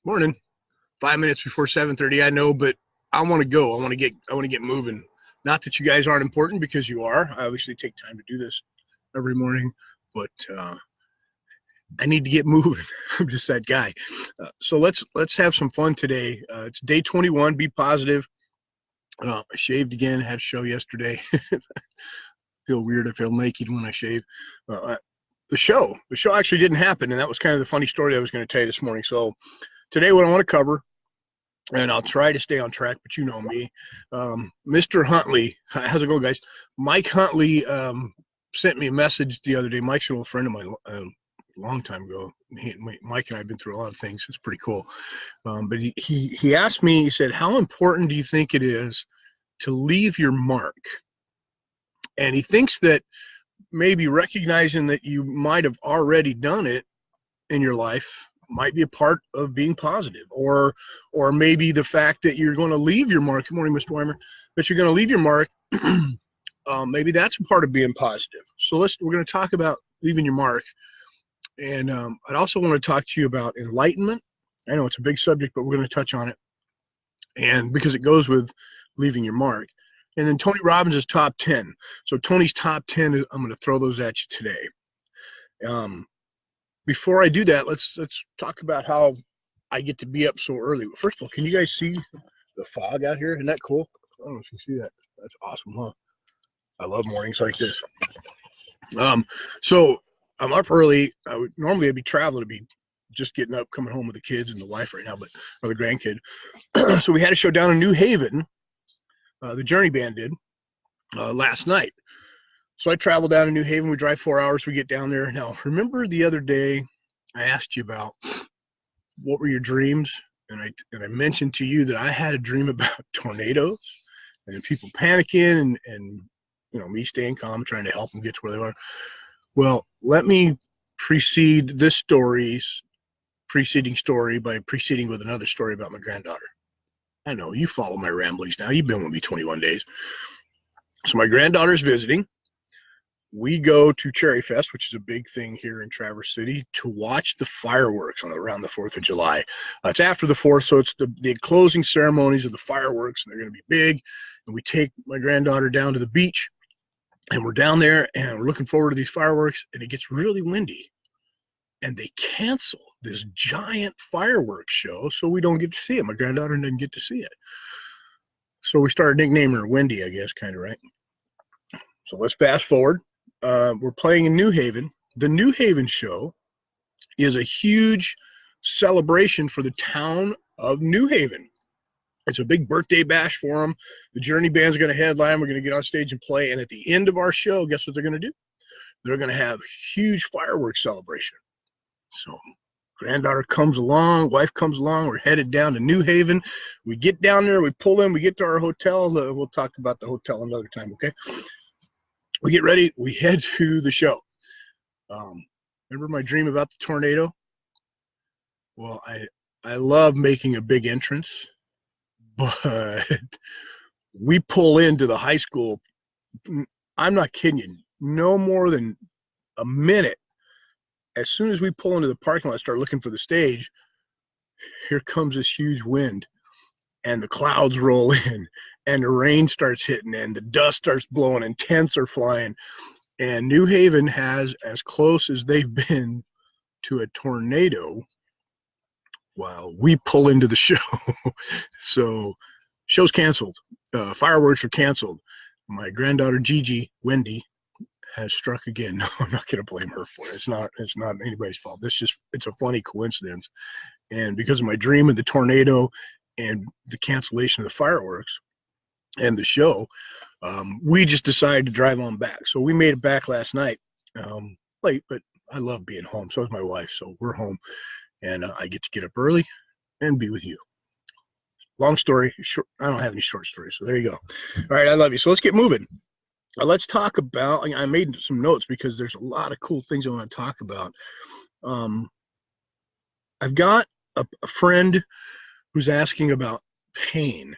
Morning. 5 minutes before 7:30. I know, but I want to go. I want to get moving. Not that you guys aren't important, because you are. I obviously take time to do this every morning, but I need to get moving. I'm just that guy. So let's have some fun today. It's day 21. Be positive. I shaved again. Had a show yesterday. Feel weird. I feel naked when I shave. The show actually didn't happen, and that was kind of the funny story I was going to tell you this morning. So today, what I want to cover, and I'll try to stay on track, but you know me. Mr. Huntley, how's it going, guys? Mike Huntley sent me a message the other day. Mike's an old friend of mine, a long time ago. Mike and I have been through a lot of things. It's pretty cool. But he asked me, he said, how important do you think it is to leave your mark? And he thinks that maybe recognizing that you might have already done it in your life might be a part of being positive, or maybe the fact that you're going to leave your mark. Good morning, Mr. Weimer. That you're going to leave your mark. Maybe that's a part of being positive. So we're going to talk about leaving your mark, and I'd also want to talk to you about enlightenment. I know it's a big subject, but we're going to touch on it, and because it goes with leaving your mark. And then Tony Robbins' top 10. So Tony's top 10, I'm going to throw those at you today. Before I do that, let's talk about how I get to be up so early. First of all, can you guys see the fog out here? Isn't that cool? I don't know if you see that. That's awesome, huh? I love mornings like this. So I'm up early. Normally I'd be traveling, to be just getting up, coming home with the kids and the wife right now, or the grandkid. So we had a show down in New Haven. The Journey Band did last night. So I travel down to New Haven. We drive 4 hours. We get down there. Now, remember the other day I asked you about what were your dreams? And I mentioned to you that I had a dream about tornadoes and people panicking and me staying calm, trying to help them get to where they are. Well, let me precede this story's preceding story by preceding with another story about my granddaughter. I know, you follow my ramblings now. You've been with me 21 days. So my granddaughter's visiting. We go to Cherry Fest, which is a big thing here in Traverse City, to watch the fireworks around the 4th of July. It's after the 4th, so it's the closing ceremonies of the fireworks, and they're going to be big. And we take my granddaughter down to the beach, and we're down there, and we're looking forward to these fireworks, and it gets really windy. And they cancel this giant fireworks show, so we don't get to see it. My granddaughter didn't get to see it. So we started nicknaming her Wendy, I guess, kind of, right? So let's fast forward. We're playing in New Haven. The New Haven show is a huge celebration for the town of New Haven. It's a big birthday bash for them. The Journey Band's going to headline. We're going to get on stage and play. And at the end of our show, guess what they're going to do? They're going to have huge fireworks celebration. So granddaughter comes along, wife comes along. We're headed down to New Haven. We get down there. We pull in. We get to our hotel. We'll talk about the hotel another time, okay? We get ready. We head to the show. Remember my dream about the tornado? Well, I love making a big entrance, but we pull into the high school. I'm not kidding you. No more than a minute. As soon as we pull into the parking lot, start looking for the stage, here comes this huge wind, and the clouds roll in, and the rain starts hitting, and the dust starts blowing, and tents are flying. And New Haven has as close as they've been to a tornado while we pull into the show. So show's canceled. Fireworks are canceled. My granddaughter Gigi, Wendy, has struck again. No, I'm not going to blame her for it. It's not anybody's fault. It's a funny coincidence. And because of my dream of the tornado and the cancellation of the fireworks and the show, we just decided to drive on back. So we made it back last night, late, but I love being home. So is my wife. So we're home, and I get to get up early and be with you. Long story short, I don't have any short stories. So there you go. All right, I love you. So let's get moving. Let's talk about, I made some notes because there's a lot of cool things I want to talk about. I've got a friend who's asking about pain.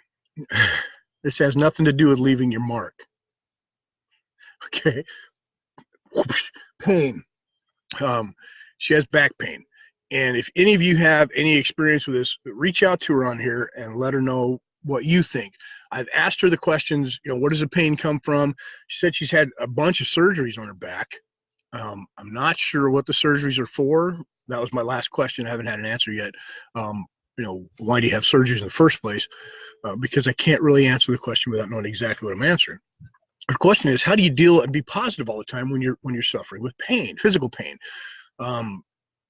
This has nothing to do with leaving your mark. Okay. Pain. She has back pain. And if any of you have any experience with this, reach out to her on here and let her know what you think. I've asked her the questions, where does the pain come from? She said she's had a bunch of surgeries on her back. I'm not sure what the surgeries are for. That was my last question. I haven't had an answer yet. Why do you have surgeries in the first place? Because I can't really answer the question without knowing exactly what I'm answering. The question is, how do you deal and be positive all the time when you're suffering with pain, physical pain?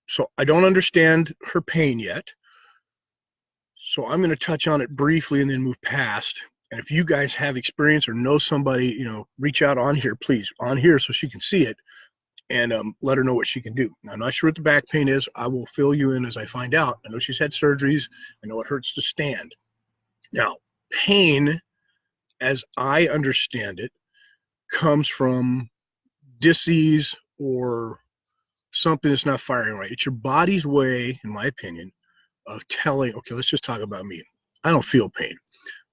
So I don't understand her pain yet. So I'm going to touch on it briefly and then move past. And if you guys have experience or know somebody, reach out on here, please, on here so she can see it and let her know what she can do. Now, I'm not sure what the back pain is. I will fill you in as I find out. I know she's had surgeries. I know it hurts to stand. Now, pain, as I understand it, comes from disease or something that's not firing right. It's your body's way, in my opinion, of telling, okay, let's just talk about me. I don't feel pain.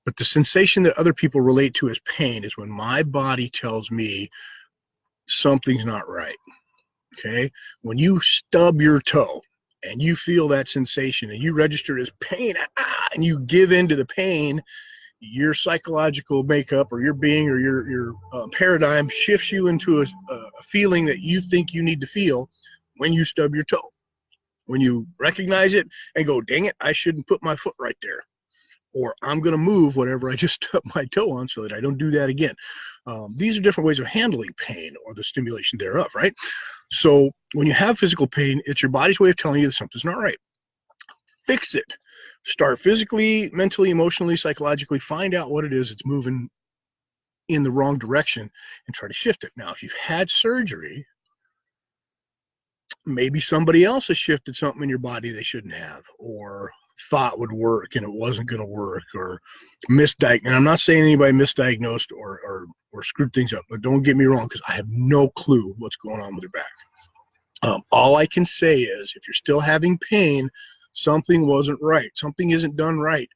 But the sensation that other people relate to as pain is when my body tells me something's not right. Okay? When you stub your toe and you feel that sensation and you register it as pain, and you give in to the pain, your psychological makeup or your being or your paradigm shifts you into a feeling that you think you need to feel when you stub your toe. When you recognize it and go, dang it, I shouldn't put my foot right there. Or I'm going to move whatever I just stubbed my toe on so that I don't do that again. These are different ways of handling pain or the stimulation thereof, right? So when you have physical pain, it's your body's way of telling you that something's not right. Fix it. Start physically, mentally, emotionally, psychologically, find out what it is that's moving in the wrong direction and try to shift it. Now, if you've had surgery, maybe somebody else has shifted something in your body they shouldn't have, or thought would work and it wasn't going to work, or misdiagnosed. And I'm not saying anybody misdiagnosed or screwed things up, but don't get me wrong, because I have no clue what's going on with your back. All I can say is if you're still having pain, something wasn't right. Something isn't done right.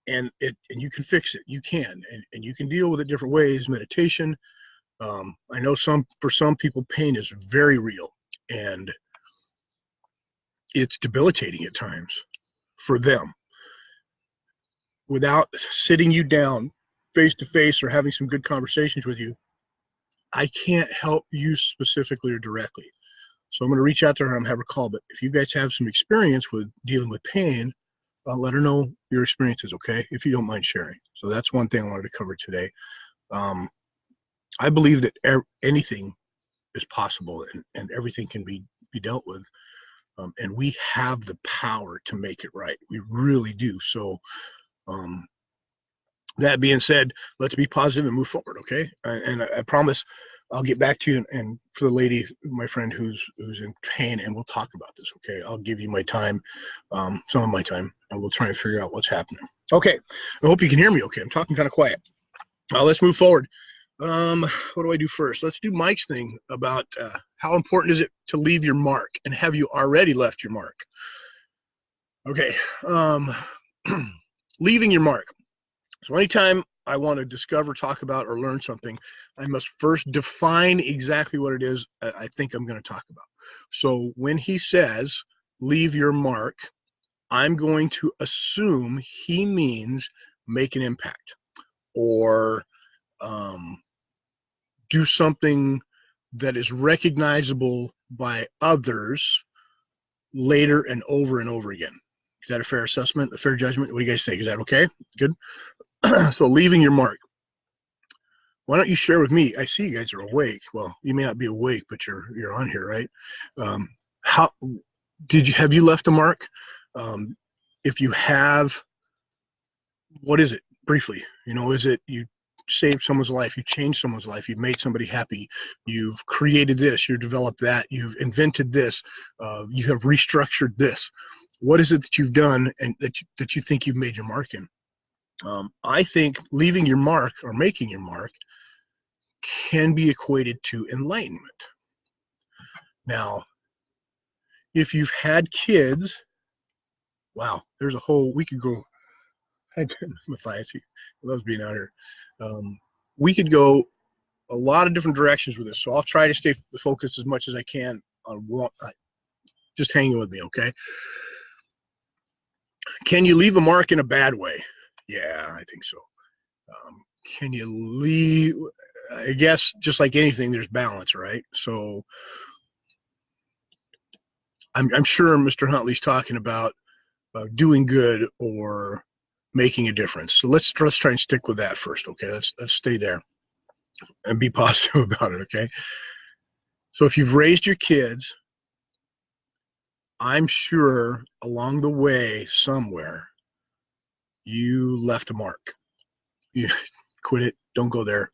And you can fix it. You can. And you can deal with it different ways. Meditation. I know for some people, pain is very real. And it's debilitating at times for them. Without sitting you down face to face or having some good conversations with you, I can't help you specifically or directly. So I'm going to reach out to her and have her call. But if you guys have some experience with dealing with pain, let her know your experiences, okay? If you don't mind sharing. So that's one thing I wanted to cover today. I believe that anything is possible and everything can be dealt with. And we have the power to make it right. We really do. So that being said, let's be positive and move forward, okay? And I promise I'll get back to you and for the lady, my friend who's in pain, and we'll talk about this, okay? I'll give you my time, some of my time, and we'll try and figure out what's happening. Okay, I hope you can hear me okay. I'm talking kind of quiet. Let's move forward. What do I do first? Let's do Mike's thing about how important is it to leave your mark, and have you already left your mark? Okay, leaving your mark. So anytime I want to discover, talk about, or learn something, I must first define exactly what it is I think I'm going to talk about. So when he says, leave your mark, I'm going to assume he means make an impact or do something that is recognizable by others later and over again. Is that a fair assessment, a fair judgment? What do you guys think? Is that okay? Good. So leaving your mark. Why don't you share with me? I see you guys are awake. Well, you may not be awake, but you're on here, right? How have you left a mark? If you have, what is it? Briefly, is it you saved someone's life, you changed someone's life, you've made somebody happy, you've created this, you've developed that, you've invented this, you have restructured this. What is it that you've done and that you think you've made your mark in? I think leaving your mark or making your mark can be equated to enlightenment. Now, if you've had kids, wow, there's a whole, we could go, Matthias, he loves being out here. We could go a lot of different directions with this, so I'll try to stay focused as much as I can on one. just hanging with me, okay? Can you leave a mark in a bad way? Yeah, I think so. Can you leave? I guess just like anything, there's balance, right? So I'm sure Mr. Huntley's talking about doing good or making a difference. So let's try and stick with that first, okay? Let's stay there and be positive about it, okay? So if you've raised your kids, I'm sure along the way somewhere you left a mark. You quit it, don't go there.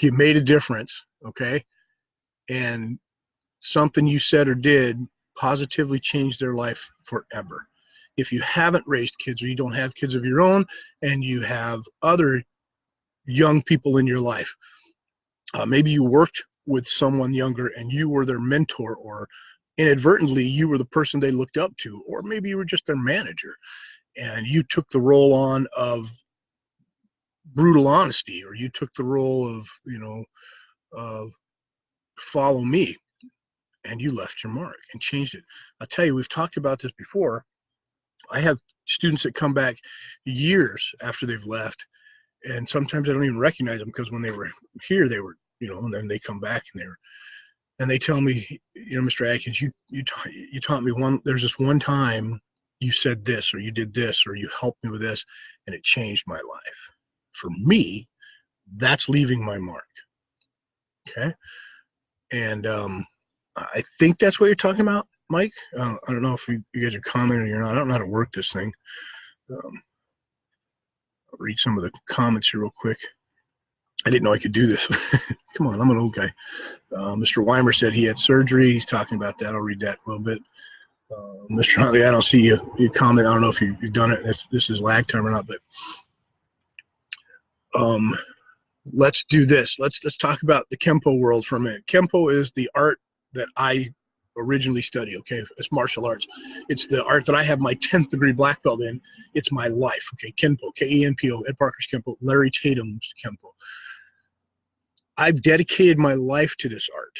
You made a difference, okay? And something you said or did positively changed their life forever. If you haven't raised kids or you don't have kids of your own and you have other young people in your life, maybe you worked with someone younger and you were their mentor, or inadvertently you were the person they looked up to, or maybe you were just their manager and you took the role on of brutal honesty, or you took the role of, follow me, and you left your mark and changed it. I'll tell you, we've talked about this before. I have students that come back years after they've left, and sometimes I don't even recognize them because when they were here, they were, and then they come back and they tell me, Mr. Adkins, you taught me there's this one time you said this, or you did this, or you helped me with this, and it changed my life. For me, that's leaving my mark. Okay. And I think that's what you're talking about, Mike. I don't know if you guys are commenting or not. I don't know how to work this thing. I'll read some of the comments here real quick. I didn't know I could do this. Come on, I'm an old guy. Mr. Weimer said he had surgery. He's talking about that. I'll read that a little bit. Mr. Huntley, I don't see you comment. I don't know if you've done it. This is lag time or not, but let's do this. Let's talk about the Kempo world for a minute. Kempo is the art that I originally studied, okay? It's martial arts. It's the art that I have my 10th degree black belt in. It's my life, okay? Kenpo, K-E-N-P-O, Ed Parker's Kempo, Larry Tatum's Kempo. I've dedicated my life to this art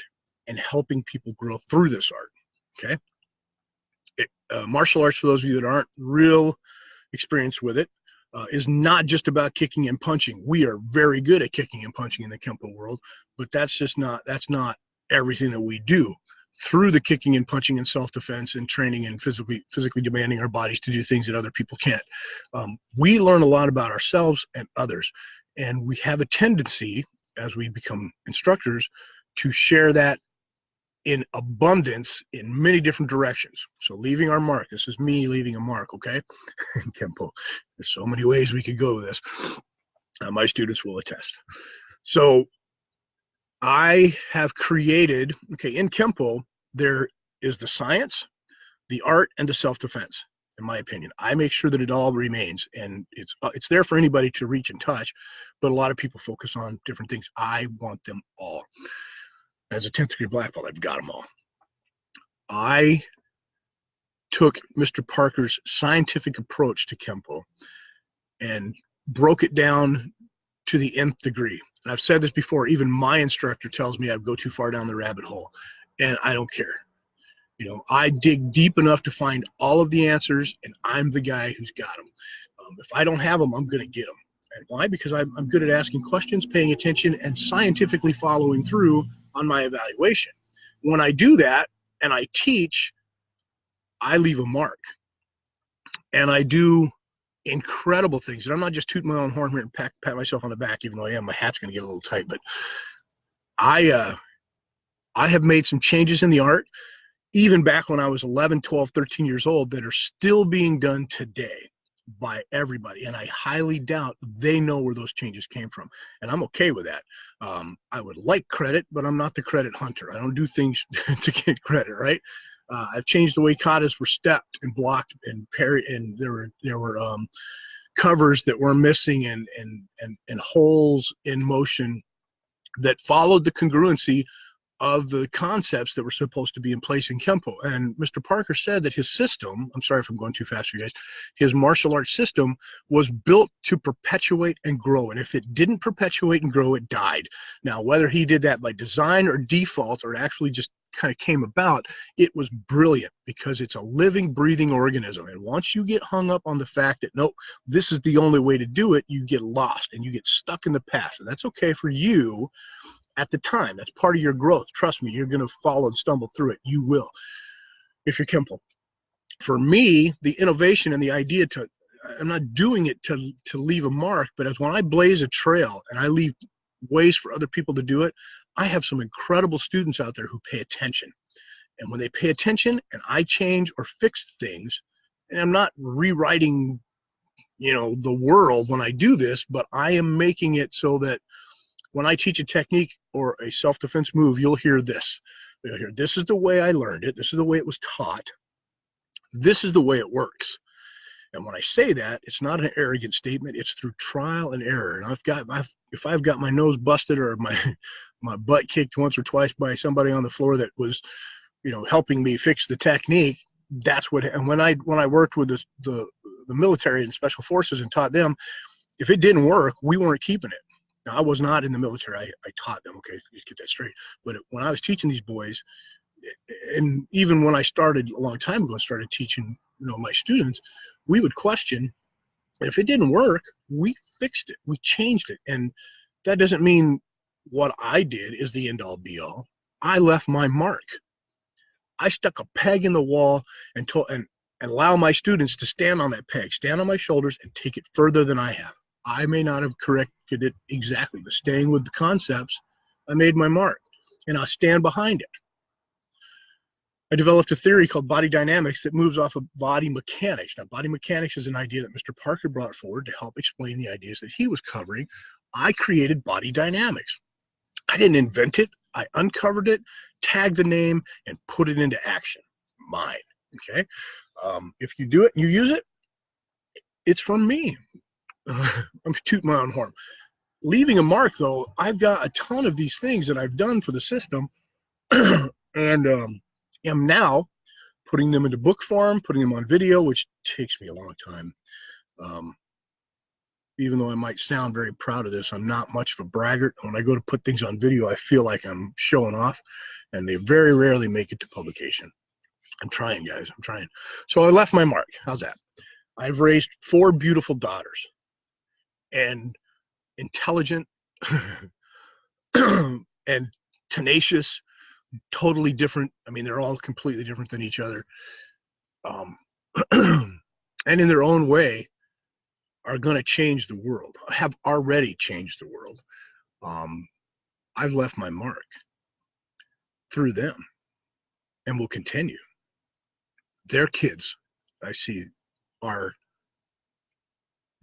and helping people grow through this art, okay? Martial arts, for those of you that aren't real experienced with it, is not just about kicking and punching. We are very good at kicking and punching in the Kempo world, but that's not everything that we do. Through the kicking and punching and self-defense and training and physically demanding our bodies to do things that other people can't, we learn a lot about ourselves and others. And we have a tendency, as we become instructors, to share that in abundance in many different directions. So leaving our mark. This is me leaving a mark, okay? Kempo. There's so many ways we could go with this. My students will attest. So I have created, okay, in Kempo, there is the science, the art, and the self-defense, in my opinion. I make sure that it all remains, and it's there for anybody to reach and touch, but a lot of people focus on different things. I want them all. As a 10th degree black belt, I've got them all. I took Mr. Parker's scientific approach to Kempo and broke it down to the nth degree. And I've said this before, even my instructor tells me I go too far down the rabbit hole, and I don't care. I dig deep enough to find all of the answers, and I'm the guy who's got them. If I don't have them, I'm going to get them. And why? Because I'm good at asking questions, paying attention, and scientifically following through on my evaluation. When I do that and I teach, I leave a mark. And I do incredible things. And I'm not just tooting my own horn here and pat myself on the back, even though I am. My hat's going to get a little tight. But I have made some changes in the art, even back when I was 11, 12, 13 years old, that are still being done today by everybody. And I highly doubt they know where those changes came from. And I'm okay with that. I would like credit, but I'm not the credit hunter. I don't do things to get credit, right? I've changed the way katas were stepped and blocked and parried, and there were covers that were missing and holes in motion that followed the congruency of the concepts that were supposed to be in place in Kempo. And Mr. Parker said that his system, I'm sorry if I'm going too fast for you guys, his martial arts system was built to perpetuate and grow. And if it didn't perpetuate and grow, it died. Now, whether he did that by design or default or actually just kind of came about, it was brilliant because it's a living, breathing organism. And once you get hung up on the fact that, nope, this is the only way to do it, you get lost and you get stuck in the past. And that's okay for you at the time. That's part of your growth. Trust me, you're going to fall and stumble through it. You will, if you're careful. For me, the innovation and the idea to, I'm not doing it to leave a mark, but as when I blaze a trail and I leave ways for other people to do it, I have some incredible students out there who pay attention. And when they pay attention and I change or fix things, and I'm not rewriting, the world when I do this, but I am making it so that when I teach a technique or a self-defense move, you'll hear this. You'll hear, this is the way I learned it. This is the way it was taught. This is the way it works. And when I say that, it's not an arrogant statement. It's through trial and error. And if I've got my nose busted or my butt kicked once or twice by somebody on the floor that was, helping me fix the technique, that's what. And when I worked with the military and special forces and taught them, if it didn't work, we weren't keeping it. Now, I was not in the military. I taught them. Okay, let's get that straight. But when I was teaching these boys, and even when I started a long time ago, I started teaching, my students, we would question, if it didn't work, we fixed it, we changed it. And that doesn't mean what I did is the end all be all. I left my mark. I stuck a peg in the wall and allow my students to stand on that peg, stand on my shoulders and take it further than I have. I may not have corrected it exactly, but staying with the concepts, I made my mark and I'll stand behind it. I developed a theory called body dynamics that moves off of body mechanics. Now, body mechanics is an idea that Mr. Parker brought forward to help explain the ideas that he was covering. I created body dynamics. I didn't invent it. I uncovered it, tagged the name, and put it into action. Mine, okay? If you do it and you use it, it's from me. I'm tooting my own horn. Leaving a mark, though, I've got a ton of these things that I've done for the system, and am now putting them into book form, putting them on video, which takes me a long time. Even though I might sound very proud of this, I'm not much of a braggart. When I go to put things on video, I feel like I'm showing off, and they very rarely make it to publication. I'm trying, guys. I'm trying. So I left my mark. How's that? I've raised 4 beautiful daughters, and intelligent and tenacious, totally different. I mean, they're all completely different than each other. And in their own way are going to change the world, have already changed the world. I've left my mark through them and will continue. Their kids, I see, are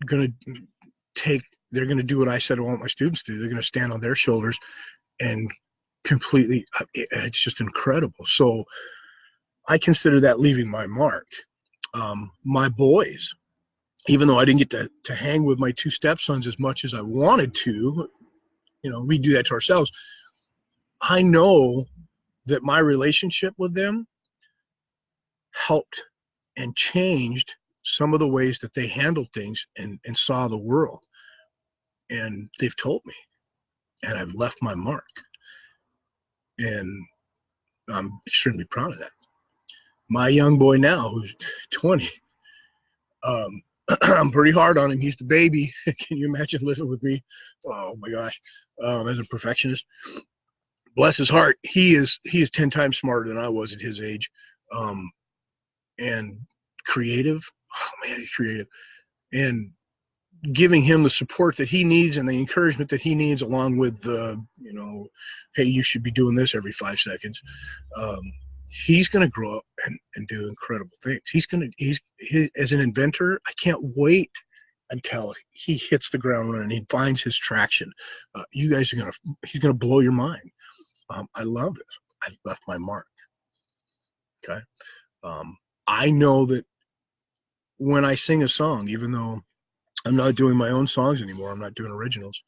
going to they're going to do what I said I want my students to do. They're going to stand on their shoulders and completely, it's just incredible. So I consider that leaving my mark. My boys, even though I didn't get to hang with my 2 stepsons as much as I wanted to, we do that to ourselves. I know that my relationship with them helped and changed some of the ways that they handled things and saw the world. And they've told me, and I've left my mark. And I'm extremely proud of that. My young boy now, who's 20, I'm pretty hard on him. He's the baby. Can you imagine living with me? Oh my gosh, as a perfectionist. Bless his heart, he is 10 times smarter than I was at his age, and creative. Oh man, he's creative, and giving him the support that he needs and the encouragement that he needs, along with the, hey, you should be doing this every 5 seconds. He's going to grow up and do incredible things. He's as an inventor, I can't wait until he hits the ground running. He finds his traction. You guys he's going to blow your mind. I love this. I've left my mark. Okay. I know that when I sing a song, even though I'm not doing my own songs anymore, I'm not doing originals.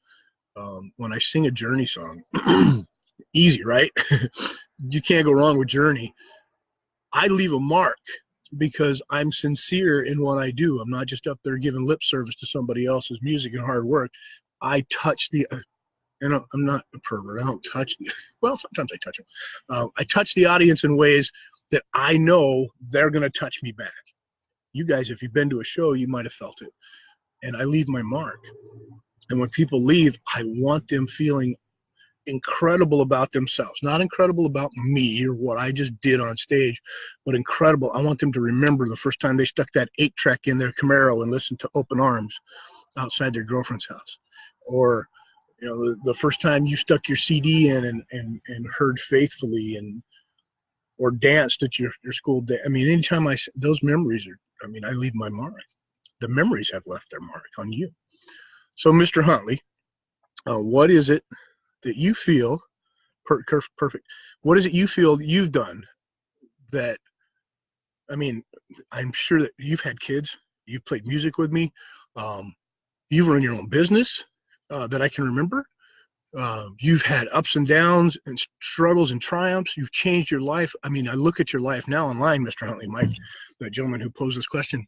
When I sing a Journey song, easy, right? You can't go wrong with Journey. I leave a mark because I'm sincere in what I do. I'm not just up there giving lip service to somebody else's music and hard work. I touch and I'm not a pervert. I don't touch. Well, sometimes I touch them. I touch the audience in ways that I know they're going to touch me back. You guys, if you've been to a show, you might have felt it. And I leave my mark. And when people leave, I want them feeling incredible about themselves, not incredible about me or what I just did on stage, but incredible. I want them to remember the first time they stuck that 8-track in their Camaro and listened to Open Arms outside their girlfriend's house, or the first time you stuck your CD in and heard Faithfully and or danced at your school day. I mean, anytime those memories are, I mean, I leave my mark. The memories have left their mark on you. So, Mr. Huntley, what is it that you feel perfect? What is it you feel you've done that, I mean, I'm sure that you've had kids, you've played music with me, you've run your own business that I can remember. You've had ups and downs and struggles and triumphs. You've changed your life. I mean, I look at your life now online, Mr. Huntley, Mike, the gentleman who posed this question,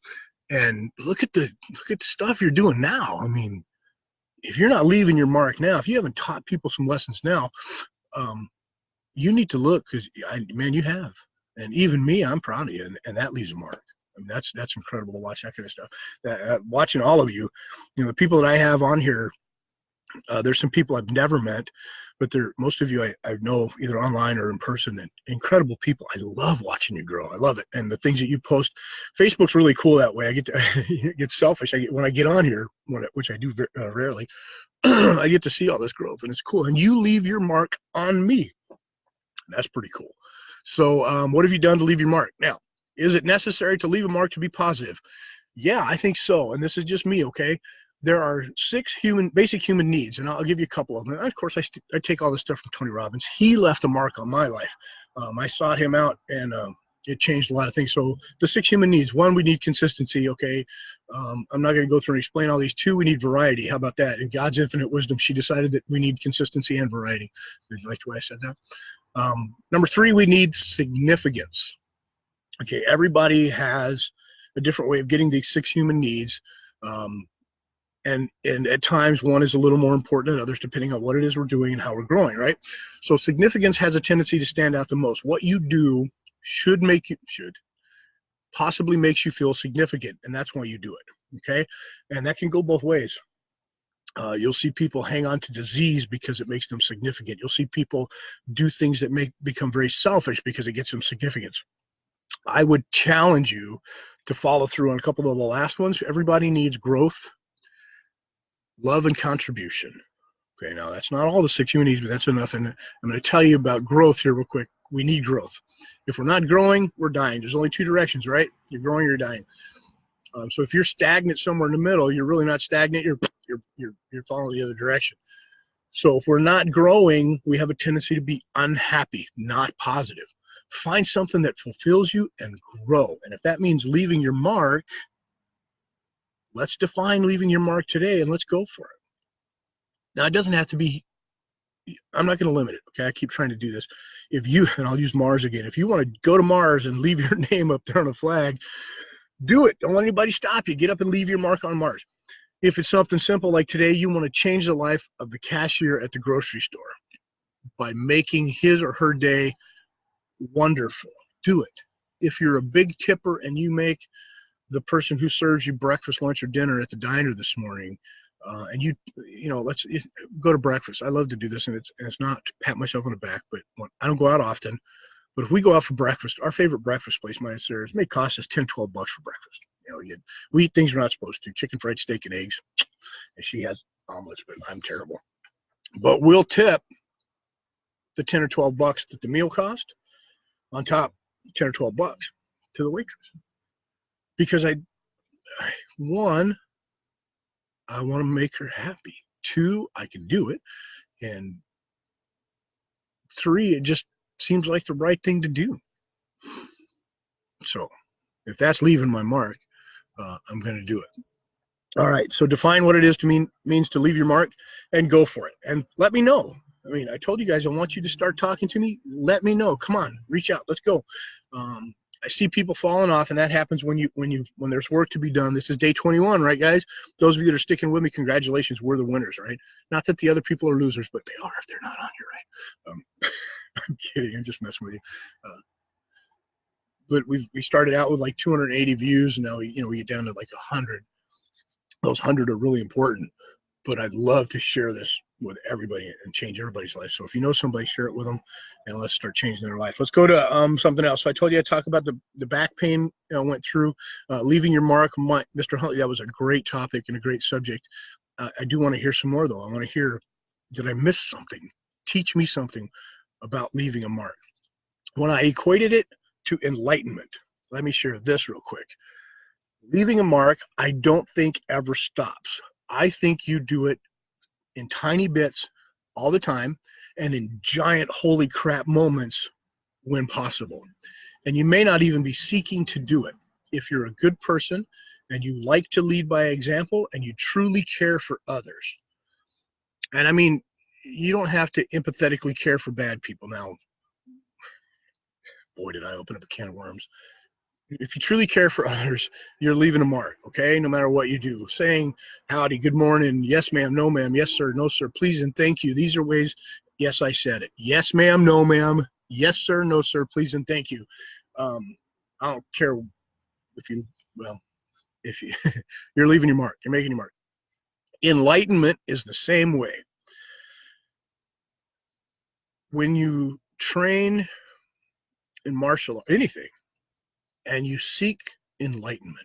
and look at the stuff you're doing now. I mean, if you're not leaving your mark now, if you haven't taught people some lessons now, you need to look, because man, you have. And even me, I'm proud of you, and that leaves a mark. I mean, that's incredible to watch that kind of stuff. Watching all of you, the people that I have on here, there's some people I've never met, but most of you I know either online or in person, and incredible people. I love watching you grow. I love it. And the things that you post, Facebook's really cool that way. I get to get selfish. When I get on here, which I do rarely, I get to see all this growth, and it's cool. And you leave your mark on me. That's pretty cool. So what have you done to leave your mark? Now, is it necessary to leave a mark to be positive? Yeah, I think so. And this is just me, okay? There are 6 basic human needs, and I'll give you a couple of them. And of course, I take all this stuff from Tony Robbins. He left a mark on my life. I sought him out, and it changed a lot of things. So the 6 human needs: 1, we need consistency, okay? I'm not going to go through and explain all these. 2, we need variety. How about that? In God's infinite wisdom, she decided that we need consistency and variety. Did you like the way I said that? Number 3, we need significance. Okay, everybody has a different way of getting these 6 human needs. And at times one is a little more important than others, depending on what it is we're doing and how we're growing, right? So significance has a tendency to stand out the most. What you do should possibly makes you feel significant, and that's why you do it, okay? And that can go both ways. You'll see people hang on to disease because it makes them significant. You'll see people do things that become very selfish because it gets them significance. I would challenge you to follow through on a couple of the last ones. Everybody needs growth, love, and contribution. Okay, now that's not all the 6 human needs, but that's enough. And I'm going to tell you about growth here real quick. We need growth. If we're not growing, we're dying. There's only 2 directions, right? You're growing or you're dying. So if you're stagnant somewhere in the middle, you're really not stagnant. You're following the other direction. So if we're not growing, we have a tendency to be unhappy, not positive. Find something that fulfills you and grow. And if that means leaving your mark, let's define leaving your mark today, and let's go for it. Now, it doesn't have to be, I'm not going to limit it, okay? I keep trying to do this. And I'll use Mars again. If you want to go to Mars and leave your name up there on a flag, do it. Don't let anybody stop you. Get up and leave your mark on Mars. If it's something simple like today, you want to change the life of the cashier at the grocery store by making his or her day wonderful, do it. If you're a big tipper and you make the person who serves you breakfast, lunch, or dinner at the diner this morning, and let's go to breakfast. I love to do this, and it's not to pat myself on the back, but I don't go out often. But if we go out for breakfast, our favorite breakfast place, mine and Sarah's, may cost us $10, $12 for breakfast. We eat things we're not supposed to: chicken, fried steak, and eggs. And she has omelets, but I'm terrible. But we'll tip the $10 or $12 that the meal cost on top, $10 or $12 to the waitress, because one, I want to make her happy. 2, I can do it. And 3, it just seems like the right thing to do. So if that's leaving my mark, I'm going to do it. All right. So define what it is means to leave your mark, and go for it. And let me know. I mean, I told you guys I want you to start talking to me. Let me know. Come on, reach out. Let's go. I see people falling off, and that happens when there's work to be done. This is day 21, right, guys? Those of you that are sticking with me, congratulations. We're the winners, right? Not that the other people are losers, but they are if they're not on here, right? I'm kidding. I'm just messing with you. But we started out with like 280 views, and now we get down to like 100. Those 100 are really important. But I'd love to share this with everybody and change everybody's life. So if you know somebody, share it with them, and let's start changing their life. Let's go to something else. So I told you I'd talk about the back pain. Went through leaving your mark. Mr. Huntley, that was a great topic and a great subject. I do want to hear some more, though. I want to hear, did I miss something? Teach me something about leaving a mark. When I equated it to enlightenment, let me share this real quick. Leaving a mark, I don't think ever stops. I think you do it in tiny bits all the time and in giant holy crap moments when possible. And you may not even be seeking to do it. If you're a good person and you like to lead by example and you truly care for others. And I mean, you don't have to empathetically care for bad people. Now, boy, did I open up a can of worms. If you truly care for others, you're leaving a mark, okay? No matter what you do. Saying howdy, good morning, yes, ma'am, no, ma'am, yes, sir, no, sir, please, and thank you. These are ways, yes, I said it. Yes, ma'am, no, ma'am, yes, sir, no, sir, please, and thank you. I don't care if you, you're leaving your mark. You're making your mark. Enlightenment is the same way. When you train in martial art, anything, and you seek enlightenment,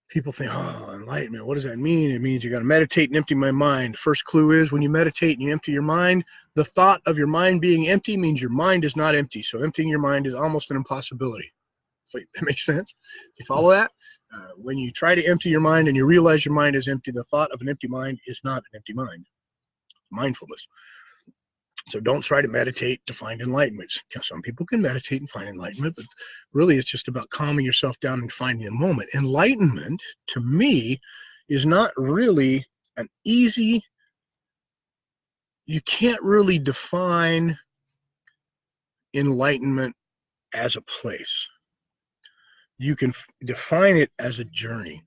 people think, oh, enlightenment, what does that mean? It means you got to meditate and empty my mind. First clue is when you meditate and you empty your mind, the thought of your mind being empty means your mind is not empty. So emptying your mind is almost an impossibility. Wait, that makes sense? You follow that? When you try to empty your mind and you realize your mind is empty, the thought of an empty mind is not an empty mind. Mindfulness. So don't try to meditate to find enlightenment. Some people can meditate and find enlightenment, but really it's just about calming yourself down and finding a moment. Enlightenment, to me, is not really an easy, you can't really define enlightenment as a place. You can define it as a journey.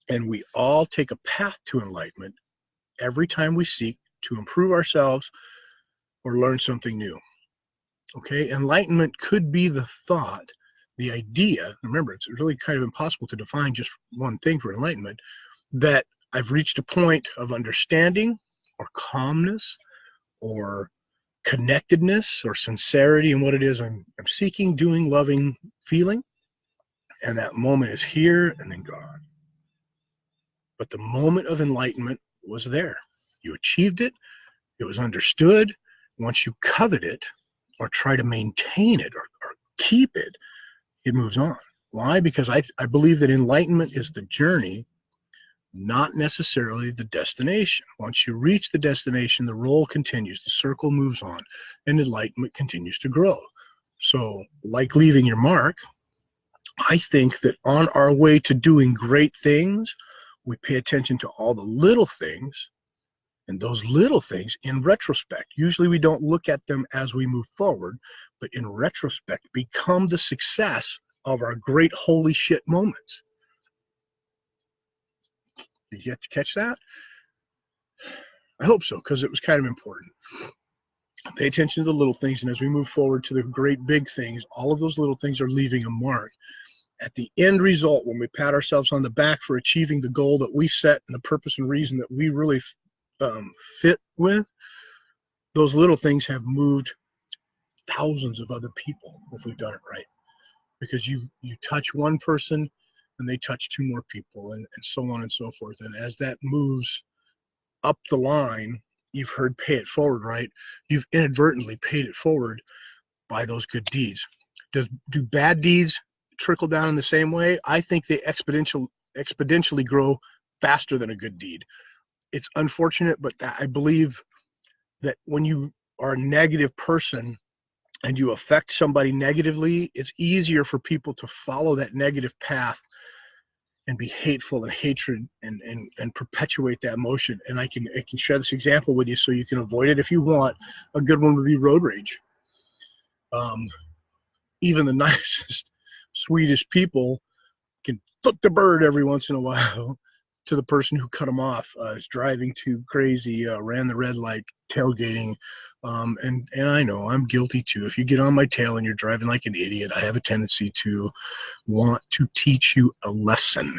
And we all take a path to enlightenment every time we seek to improve ourselves or learn something new. Okay, enlightenment could be the thought, the idea. Remember, it's really kind of impossible to define just one thing for enlightenment, that I've reached a point of understanding or calmness or connectedness or sincerity in what it is I'm seeking, doing, loving, feeling. And that moment is here and then gone. But the moment of enlightenment was there. You achieved it. It was understood. Once you covet it or try to maintain it or keep it, it moves on. Why? Because I believe that enlightenment is the journey, not necessarily the destination. Once you reach the destination, the roll continues, the circle moves on, and enlightenment continues to grow. So, like leaving your mark, I think that on our way to doing great things, we pay attention to all the little things. And those little things, in retrospect, usually we don't look at them as we move forward, but in retrospect, become the success of our great holy shit moments. Did you have to catch that? I hope so, because it was kind of important. Pay attention to the little things, and as we move forward to the great big things, all of those little things are leaving a mark. At the end result, when we pat ourselves on the back for achieving the goal that we set and the purpose and reason that we really fit with, those little things have moved thousands of other people if we've done it right, because you touch one person and they touch two more people, and so on and so forth. And as that moves up the line, you've heard pay it forward, right? You've inadvertently paid it forward by those good deeds. Do bad deeds trickle down in the same way? I think they exponentially grow faster than a good deed. It's unfortunate, but I believe that when you are a negative person and you affect somebody negatively, it's easier for people to follow that negative path and be hateful and hatred and perpetuate that emotion. And I can share this example with you so you can avoid it if you want. A good one would be road rage. even the nicest, sweetest people can flip the bird every once in a while to the person who cut them off, is driving too crazy, ran the red light, tailgating. And I know I'm guilty too. If you get on my tail and you're driving like an idiot, I have a tendency to want to teach you a lesson.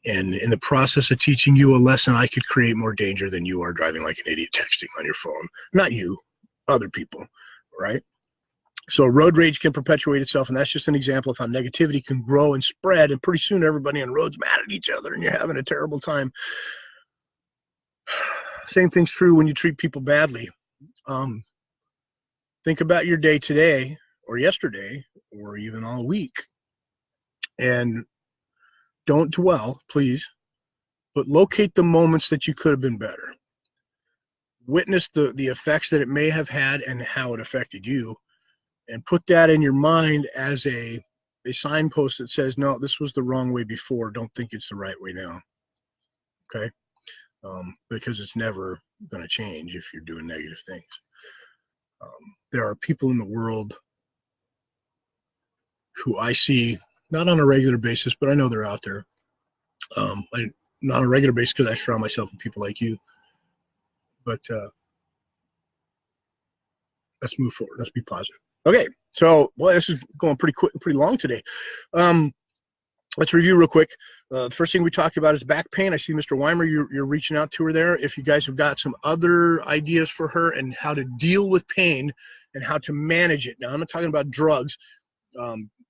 And in the process of teaching you a lesson, I could create more danger than you are driving like an idiot texting on your phone. Not you, other people, right? So road rage can perpetuate itself, and that's just an example of how negativity can grow and spread, and pretty soon everybody on the road's mad at each other, and you're having a terrible time. Same thing's true when you treat people badly. Think about your day today, or yesterday, or even all week, and don't dwell, please, but locate the moments that you could have been better. Witness the effects that it may have had and how it affected you, and put that in your mind as a signpost that says, no, this was the wrong way before. Don't think it's the right way now. Okay? Because it's never going to change if you're doing negative things. There are people in the world who I see, not on a regular basis, but I know they're out there. Not on a regular basis because I surround myself with people like you. But let's move forward. Let's be positive. Okay, so boy, this is going pretty quick, pretty long today. Let's review real quick. The first thing we talked about is back pain. I see Mr. Weimer, you're reaching out to her there. If you guys have got some other ideas for her and how to deal with pain and how to manage it. Now, I'm not talking about drugs.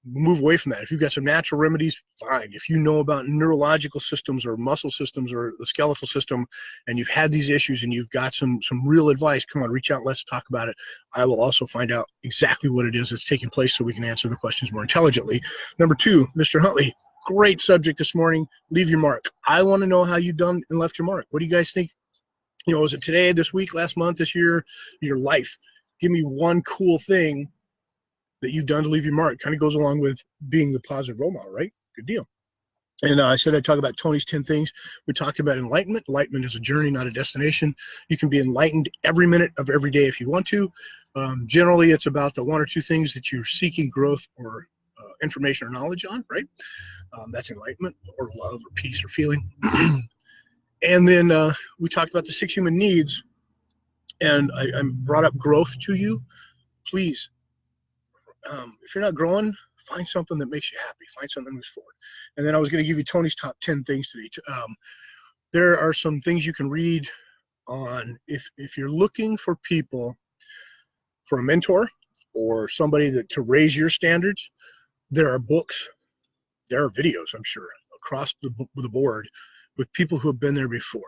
Move away from that. If you've got some natural remedies, fine. If you know about neurological systems or muscle systems or the skeletal system, and you've had these issues and you've got some real advice, come on, reach out. Let's talk about it. I will also find out exactly what it is that's taking place so we can answer the questions more intelligently. Number two, Mr. Huntley, great subject this morning. Leave your mark. I want to know how you've done and left your mark. What do you guys think? You know, is it today, this week, last month, this year, your life? Give me one cool thing that you've done to leave your mark. Kind of goes along with being the positive role model, right? Good deal. And I said I'd talk about Tony's 10 things. We talked about enlightenment. Enlightenment is a journey, not a destination. You can be enlightened every minute of every day if you want to. Generally, it's about the one or two things that you're seeking growth or information or knowledge on, right? That's enlightenment or love or peace or feeling. And then we talked about the 6 human needs, and I brought up growth to you. Please, if you're not growing, find something that makes you happy. Find something that moves forward. And then I was going to give you Tony's top 10 things today. There are some things you can read on if you're looking for people, for a mentor or somebody to raise your standards. There are books, there are videos, I'm sure, across the board with people who have been there before.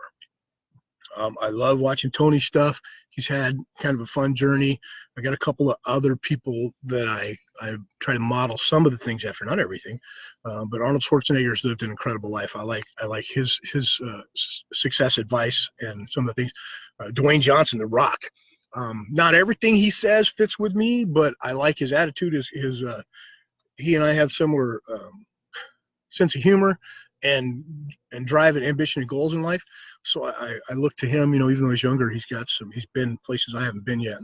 I love watching Tony's stuff. He's had kind of a fun journey. I got a couple of other people that I try to model some of the things after, not everything. But Arnold Schwarzenegger's lived an incredible life. I like his success advice and some of the things. Dwayne Johnson, The Rock. Not everything he says fits with me, but I like his attitude. He and I have similar sense of humor and drive and ambition and goals in life. So I look to him, you know, even though he's younger, he's been places I haven't been yet.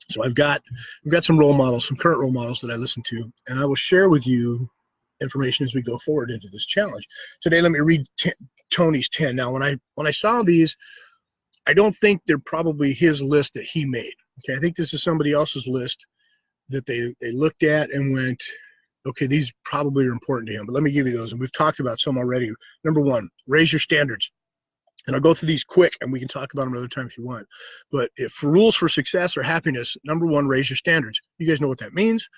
So I've got some role models, some current role models that I listen to, and I will share with you information as we go forward into this challenge. Today, let me read Tony's 10. Now, when I saw these, I don't think they're probably his list that he made. Okay, I think this is somebody else's list that they looked at and went, okay, these probably are important to him, but let me give you those. And we've talked about some already. Number one, raise your standards. And I'll go through these quick, and we can talk about them another time if you want. But if rules for success or happiness, number one, raise your standards. You guys know what that means.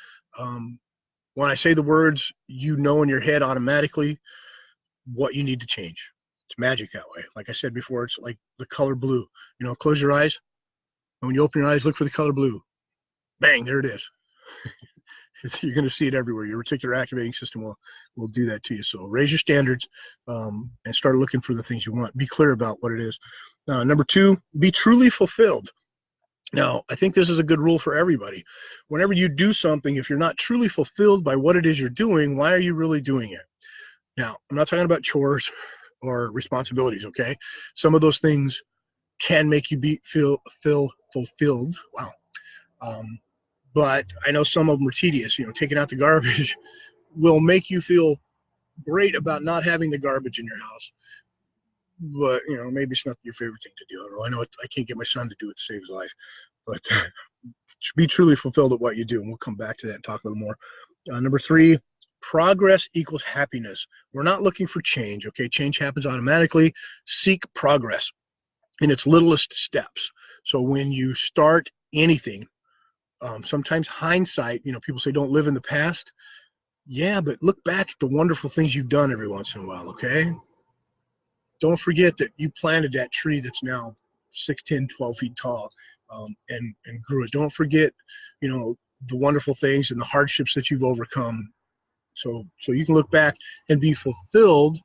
When I say the words, you know in your head automatically what you need to change. It's magic that way. Like I said before, it's like the color blue. You know, close your eyes, and when you open your eyes, look for the color blue. Bang, there it is. You're going to see it everywhere. Your reticular activating system will do that to you. So raise your standards and start looking for the things you want. Be clear about what it is. Number two, be truly fulfilled. Now, I think this is a good rule for everybody. Whenever you do something, if you're not truly fulfilled by what it is you're doing, why are you really doing it? Now, I'm not talking about chores or responsibilities, okay? Some of those things can make you feel fulfilled. Wow. but I know some of them are tedious. Taking out the garbage will make you feel great about not having the garbage in your house. But, maybe it's not your favorite thing to do. I know I can't get my son to do it to save his life, but be truly fulfilled at what you do. And we'll come back to that and talk a little more. Number 3, progress equals happiness. We're not looking for change. Okay. Change happens automatically. Seek progress in its littlest steps. So when you start anything, sometimes hindsight, people say don't live in the past. Yeah, but look back at the wonderful things you've done every once in a while, okay? Don't forget that you planted that tree that's now 6, 10, 12 feet tall, and grew it. Don't forget, the wonderful things and the hardships that you've overcome. So you can look back and be fulfilled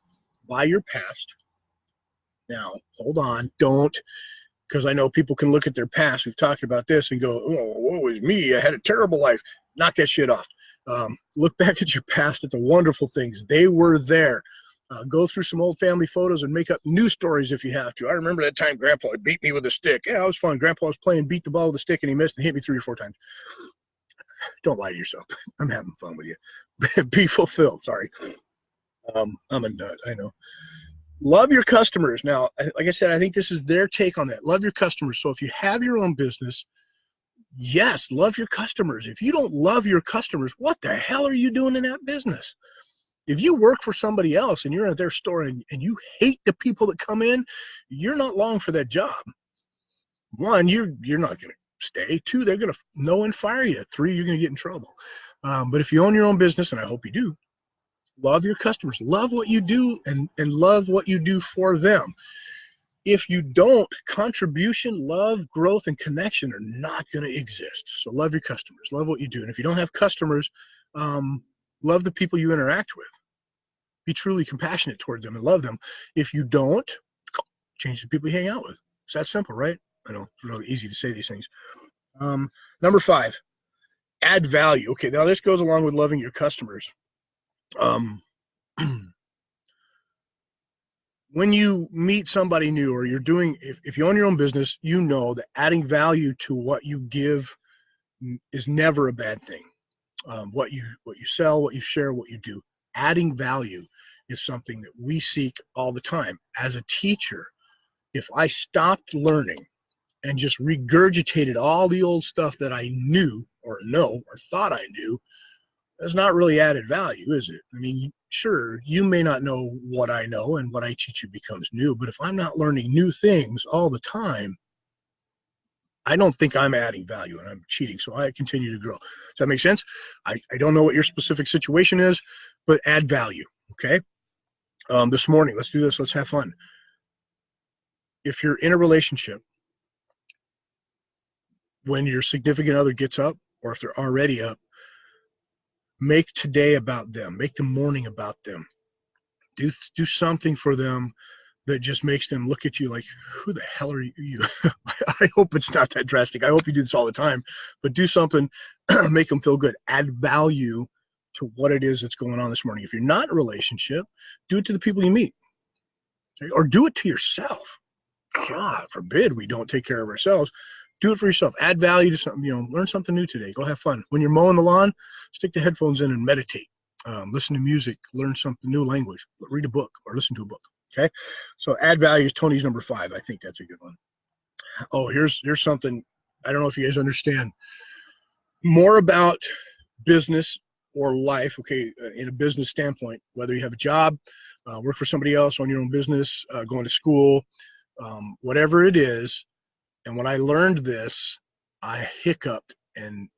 by your past. Now, hold on. Don't, because I know people can look at their past. We've talked about this and go, oh, woe is me. I had a terrible life. Knock that shit off. Look back at your past, at the wonderful things. They were there. Go through some old family photos and make up new stories if you have to. I remember that time Grandpa beat me with a stick. Yeah, it was fun. Grandpa was playing beat the ball with a stick, and he missed and hit me 3 or 4 times. Don't lie to yourself. I'm having fun with you. Be fulfilled. Sorry. I'm a nut. I know. Love your customers. Now, like I said, I think this is their take on that. Love your customers. So if you have your own business, yes, love your customers. If you don't love your customers, what the hell are you doing in that business? If you work for somebody else and you're at their store and you hate the people that come in, you're not long for that job. 1, you're not going to stay. 2, they're going to know and fire you. 3, you're going to get in trouble. But if you own your own business, and I hope you do, love your customers. Love what you do and love what you do for them. If you don't, contribution, love, growth, and connection are not going to exist. So love your customers. Love what you do. And if you don't have customers, love the people you interact with. Be truly compassionate toward them and love them. If you don't, change the people you hang out with. It's that simple, right? I know it's really easy to say these things. Number 5, add value. Okay, now this goes along with loving your customers. When you meet somebody new or you're doing, if you own your own business, you know that adding value to what you give is never a bad thing. What you sell, what you share, what you do, adding value is something that we seek all the time. As a teacher, if I stopped learning and just regurgitated all the old stuff that I knew or know or thought I knew, that's not really added value, is it? I mean, sure, you may not know what I know and what I teach you becomes new, but if I'm not learning new things all the time, I don't think I'm adding value and I'm cheating. So I continue to grow. Does that make sense? I don't know what your specific situation is, but add value. Okay. This morning, let's do this. Let's have fun. If you're in a relationship, when your significant other gets up, or if they're already up, make today about them. Make the morning about them. Do something for them that just makes them look at you like, who the hell are you? I hope it's not that drastic. I hope you do this all the time, but do something, make them feel good. Add value to what it is that's going on this morning. If you're not in a relationship, do it to the people you meet, okay? Or do it to yourself. God forbid we don't take care of ourselves. Do it for yourself. Add value to something. Learn something new today. Go have fun. When you're mowing the lawn, stick the headphones in and meditate. Listen to music. Learn something new language. Read a book or listen to a book. Okay. So add value is Tony's number 5. I think that's a good one. Oh, here's something. I don't know if you guys understand more about business or life. Okay. In a business standpoint, whether you have a job, work for somebody else, own your own business, going to school, whatever it is. And when I learned this, I hiccuped and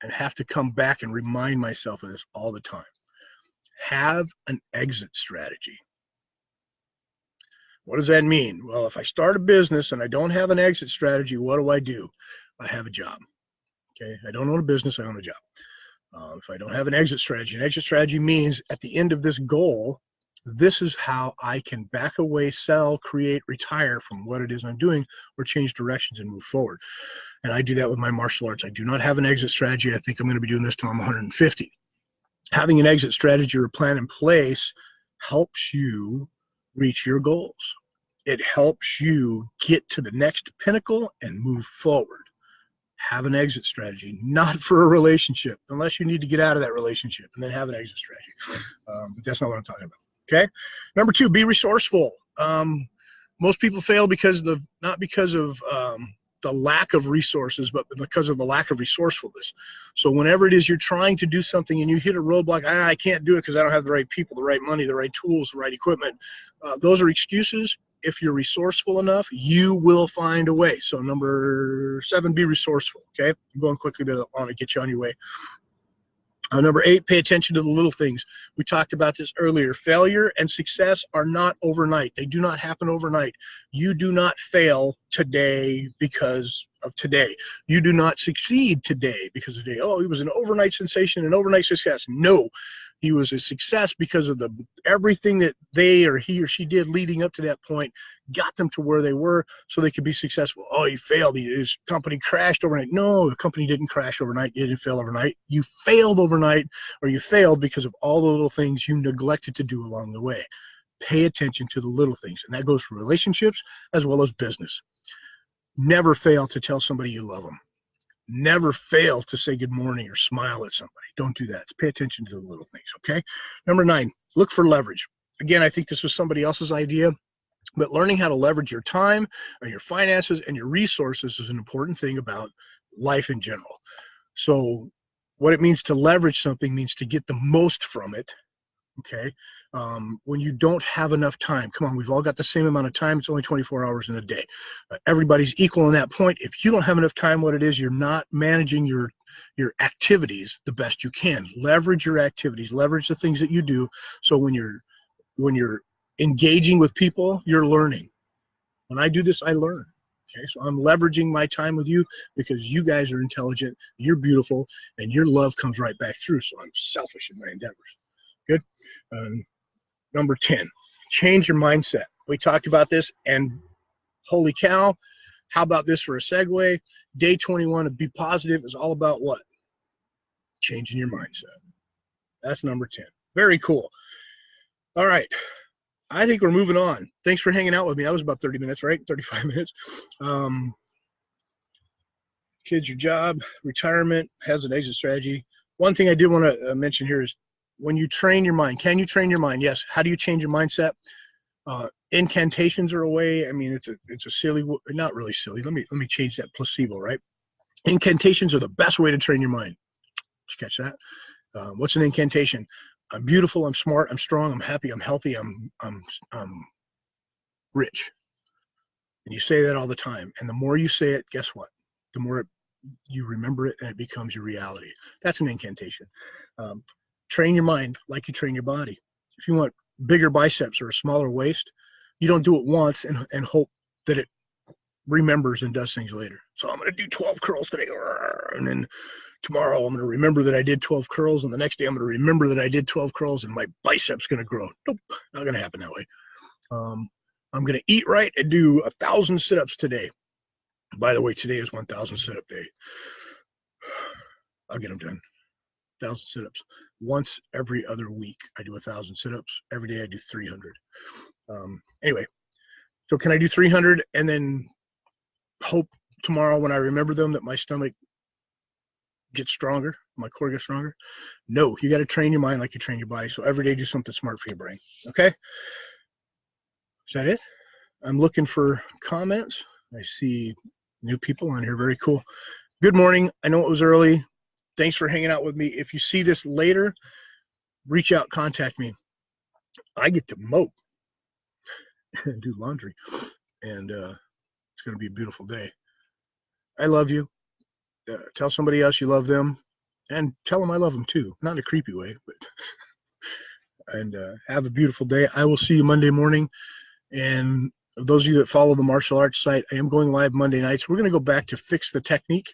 have to come back and remind myself of this all the time. Have an exit strategy. What does that mean? Well, if I start a business and I don't have an exit strategy, what do? I have a job. Okay. I don't own a business. I own a job. If I don't have an exit strategy means at the end of this goal, this is how I can back away, sell, create, retire from what it is I'm doing, or change directions and move forward. And I do that with my martial arts. I do not have an exit strategy. I think I'm going to be doing this till I'm 150. Having an exit strategy or a plan in place helps you reach your goals. It helps you get to the next pinnacle and move forward. Have an exit strategy, not for a relationship, unless you need to get out of that relationship, and then have an exit strategy. But that's not what I'm talking about. Okay. Number 2, be resourceful. Most people fail not because of the lack of resources, but because of the lack of resourcefulness. So whenever it is you're trying to do something and you hit a roadblock, I can't do it because I don't have the right people, the right money, the right tools, the right equipment. Those are excuses. If you're resourceful enough, you will find a way. So number 7, be resourceful. Okay, I'm going quickly, but I want to get you on your way. Number 8, pay attention to the little things. We talked about this earlier. Failure and success are not overnight. They do not happen overnight. You do not fail today because of today. You do not succeed today because of today. Oh, he was an overnight sensation, an overnight success. No, he was a success because of everything that he or she did leading up to that point got them to where they were so they could be successful. Oh, he failed. His company crashed overnight. No, the company didn't crash overnight. It didn't fail overnight. You failed overnight, or you failed because of all the little things you neglected to do along the way. Pay attention to the little things, and that goes for relationships as well as business. Never fail to tell somebody you love them. Never fail to say good morning or smile at somebody. Don't do that. Pay attention to the little things, okay? Number 9, look for leverage. Again, I think this was somebody else's idea, but learning how to leverage your time and your finances and your resources is an important thing about life in general. So what it means to leverage something means to get the most from it, okay? When you don't have enough time, come on, we've all got the same amount of time. It's only 24 hours in a day. Everybody's equal on that point. If you don't have enough time, what it is, you're not managing your activities the best you can. Leverage your activities, leverage the things that you do. So when you're engaging with people, you're learning. When I do this, I learn. Okay, so I'm leveraging my time with you because you guys are intelligent, you're beautiful, and your love comes right back through. So I'm selfish in my endeavors. Good. Number 10, change your mindset. We talked about this, and holy cow, how about this for a segue? Day 21 of Be Positive is all about what? Changing your mindset. That's number 10. Very cool. All right. I think we're moving on. Thanks for hanging out with me. That was about 30 minutes, right? 35 minutes. Kids, your job, retirement, has an exit strategy. One thing I did want to mention here is when you train your mind, can you train your mind? Yes. How do you change your mindset? Incantations are a way. I mean, it's a silly, not really silly. Let me change that. Placebo, right? Incantations are the best way to train your mind. Did you catch that? What's an incantation? I'm beautiful. I'm smart. I'm strong. I'm happy. I'm healthy. I'm rich. And you say that all the time. And the more you say it, guess what? The more you remember it, and it becomes your reality. That's an incantation. Train your mind like you train your body. If you want bigger biceps or a smaller waist, you don't do it once and hope that it remembers and does things later. So I'm going to do 12 curls today, and then tomorrow I'm going to remember that I did 12 curls, and the next day I'm going to remember that I did 12 curls, and my biceps going to grow. Nope, not going to happen that way. I'm going to eat right and do 1,000 sit-ups today. By the way, today is 1,000 sit-up day. I'll get them done. 1,000 sit-ups. Once every other week, I do 1,000 sit-ups. Every day I do 300. Anyway, so can I do 300 and then hope tomorrow when I remember them that my stomach gets stronger, my core gets stronger? No, you got to train your mind like you train your body. So every day do something smart for your brain. Okay? Is that it? I'm looking for comments. I see new people on here. Very cool. Good morning. I know it was early. Thanks for hanging out with me. If you see this later, reach out, contact me. I get to mow and do laundry, and it's going to be a beautiful day. I love you. Tell somebody else you love them, and tell them I love them too. Not in a creepy way, but and have a beautiful day. I will see you Monday morning. And those of you that follow the martial arts site, I am going live Monday nights. We're going to go back to fix the technique.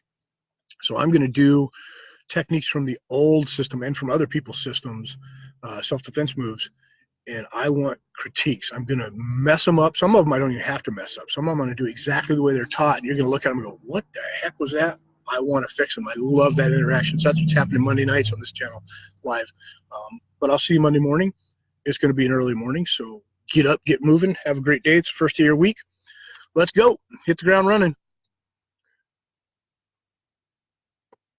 So I'm going to do techniques from the old system and from other people's systems, self-defense moves. And I want critiques. I'm going to mess them up. Some of them I don't even have to mess up. Some of them I'm going to do exactly the way they're taught. And you're going to look at them and go, what the heck was that? I want to fix them. I love that interaction. So that's what's happening Monday nights on this channel live. But I'll see you Monday morning. It's going to be an early morning. So get up, get moving. Have a great day. It's the first day of your week. Let's go. Hit the ground running.